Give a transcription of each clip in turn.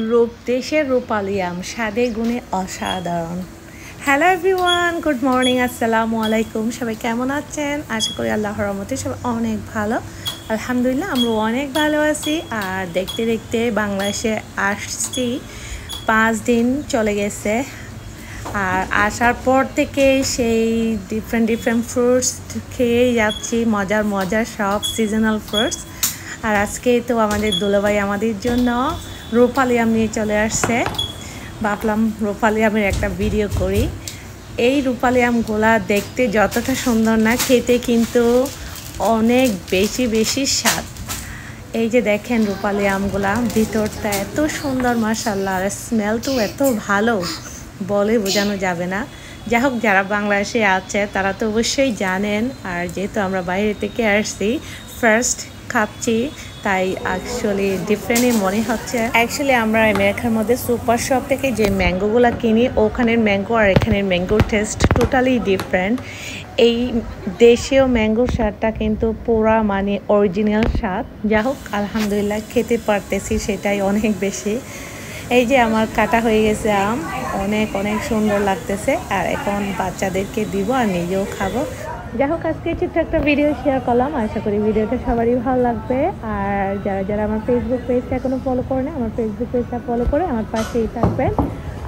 রূপ দেশের রূপালী আম স্বাদে গুণে অসাধারণ। হ্যালো এভরিওয়ান, গুড মর্নিং, আসসালামু আলাইকুম। সবাই কেমন আছেন? আশা করি আল্লাহর রহমতে সবাই অনেক ভালো। আলহামদুলিল্লাহ, আমরা অনেক ভালো আছি। আর দেখতে দেখতে বাংলাদেশে আসছি 5 দিন চলে গেছে। আর আসার পর থেকে সেই ডিফারেন্ট ফ্রুটস খেয়েই যাচ্ছি, মজার সব সিজনাল ফ্রুটস। আর আজকে তো আমাদের দুলাভাই আমাদের জন্য রূপালী আম নিয়ে চলে আসছে। ভাবলাম রূপালী আমের একটা ভিডিও করি। এই রূপালী আমগুলা দেখতে যতটা সুন্দর না, খেতে কিন্তু অনেক বেশি স্বাদ। এই যে দেখেন রূপালী আমগুলা, ভিতরটা এত সুন্দর মাশাআল্লাহ, আর স্মেলটাও এত ভালো, বলে বোঝানো যাবে না। যাই হোক, যারা বাংলাদেশে আছে তারা তো অবশ্যই জানেন। আর যেহেতু আমরা বাইরে থেকে আসছি, ফার্স্ট খাচ্ছি, তাই অ্যাকচুয়ালি ডিফারেন্টই মনে হচ্ছে। অ্যাকচুয়ালি আমরা আমেরিকার মধ্যে সুপার শপ থেকে যে ম্যাঙ্গোগুলো কিনি, ওখানের ম্যাঙ্গো আর এখানের ম্যাঙ্গোর টেস্ট টোটালি ডিফারেন্ট। এই দেশীয় ম্যাঙ্গোর স্বাদটা কিন্তু পুরা মানে অরিজিনাল স্বাদ। যাই হোক, আলহামদুলিল্লাহ খেতে পারতেছি, সেটাই অনেক বেশি। এই যে আমার কাটা হয়ে গেছে আম, অনেক সুন্দর লাগতেছে। আর এখন বাচ্চাদেরকে দিব আর নিজেও খাবো। যাই হোক, আজকে ছোট্ট একটা ভিডিও শেয়ার করলাম। আশা করি ভিডিওটা সবারই ভালো লাগবে। আর যারা আমার ফেসবুক পেজটা এখনো ফলো করে না, আমার ফেসবুক পেজটা ফলো করে আমার পাশেই থাকবেন।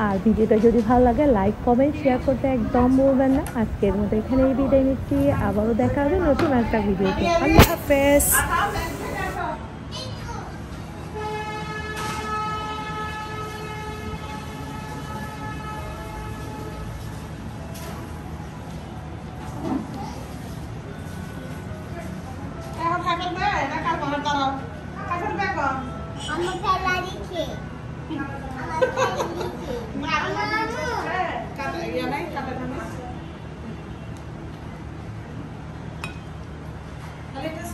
আর ভিডিওটা যদি ভালো লাগে লাইক কমেন্ট শেয়ার করতে একদম ভুলবেন না। আজকের মতো এখানেই বিদায় নিচ্ছি, আবারও দেখা হবে নতুন একটা ভিডিওতে। আল্লাহ হাফেজ।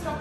Stop.